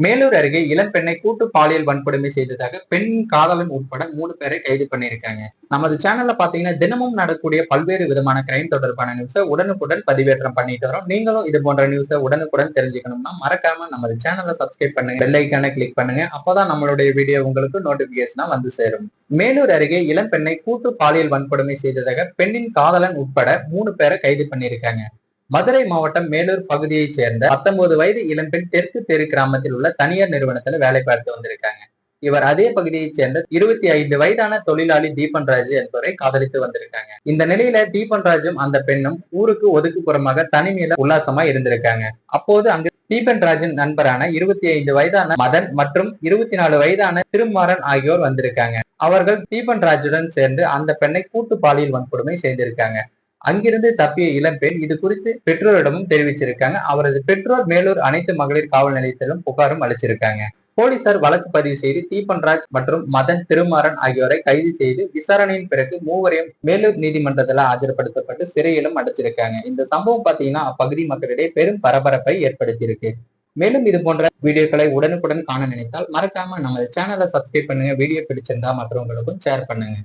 மேலூர் அருகே இளம்பெண்ணை கூட்டு பாலியல் வன்கொடுமை செய்ததாக பெண் காதலன் உட்பட 3 பேரை கைது பண்ணியிருக்காங்க. நமது சேனல்ல பாத்தீங்கன்னா தினமும் நடக்கக்கூடிய பல்வேறு விதமான கிரைம் தொடர்பான நியூஸை உடனுக்குடன் பதிவேற்றம் பண்ணிட்டு வரோம். நீங்களும் இது போன்ற நியூஸை உடனுக்குடன் தெரிஞ்சுக்கணும்னா மறக்காம நமது சேனலை சப்ஸ்கிரைப் பண்ணுங்க, பெல் ஐக்கானை கிளிக் பண்ணுங்க. அப்பதான் நம்மளுடைய வீடியோ உங்களுக்கு நோட்டிபிகேஷனா வந்து சேரும். மேலூர் அருகே இளம்பெண்ணை கூட்டு பாலியல் வன்கொடுமை செய்ததாக பெண்ணின் காதலன் உட்பட 3 பேரை கைது பண்ணியிருக்காங்க. மதுரை மாவட்டம் மேலூர் பகுதியைச் சேர்ந்த 19 வயது இளம்பெண் தெற்கு தெரு கிராமத்தில் உள்ள தனியார் நிறுவனத்துல வேலை பார்த்து வந்திருக்காங்க. இவர் அதே பகுதியைச் சேர்ந்த 25 வயதான தொழிலாளி தீபன்ராஜ் என்பவரை காதலித்து வந்திருக்காங்க. இந்த நிலையில தீபன்ராஜும் அந்த பெண்ணும் ஊருக்கு ஒதுக்குப்புறமாக தனிமையில உல்லாசமா இருந்திருக்காங்க. அப்போது அங்கு தீபன்ராஜின் நண்பரான 25 வயதான மதன் மற்றும் 24 வயதான திருமாறன் ஆகியோர் வந்திருக்காங்க. அவர்கள் தீபன்ராஜுடன் சேர்ந்து அந்த பெண்ணை கூட்டு பாலியல் வன்கொடுமை செய்திருக்காங்க. அங்கிருந்து தப்பிய இளம்பெண் இது குறித்து பெற்றோரிடமும் தெரிவிச்சிருக்காங்க. அவரது பெற்றோர் மேலூர் அனைத்து மகளிர் காவல் நிலையத்திலும் புகாரும் அளிச்சிருக்காங்க. போலீசார் வழக்கு பதிவு செய்து தீபன்ராஜ் மற்றும் மதன் திருமாறன் ஆகியோரை கைது செய்து விசாரணையின் பிறகு மூவரையும் மேலூர் நீதிமன்றத்துல ஆஜர்படுத்தப்பட்டு சிறையிலும் அடைச்சிருக்காங்க. இந்த சம்பவம் பாத்தீங்கன்னா அப்பகுதி மக்களிடையே பெரும் பரபரப்பை ஏற்படுத்தியிருக்கு. மேலும் இது போன்ற வீடியோக்களை உடனுக்குடன் காண நினைத்தால் மறக்காம நம்ம சேனலை சப்ஸ்கிரைப் பண்ணுங்க. வீடியோ பிடிச்சிருந்தா மற்றவங்களுக்கும் ஷேர் பண்ணுங்க.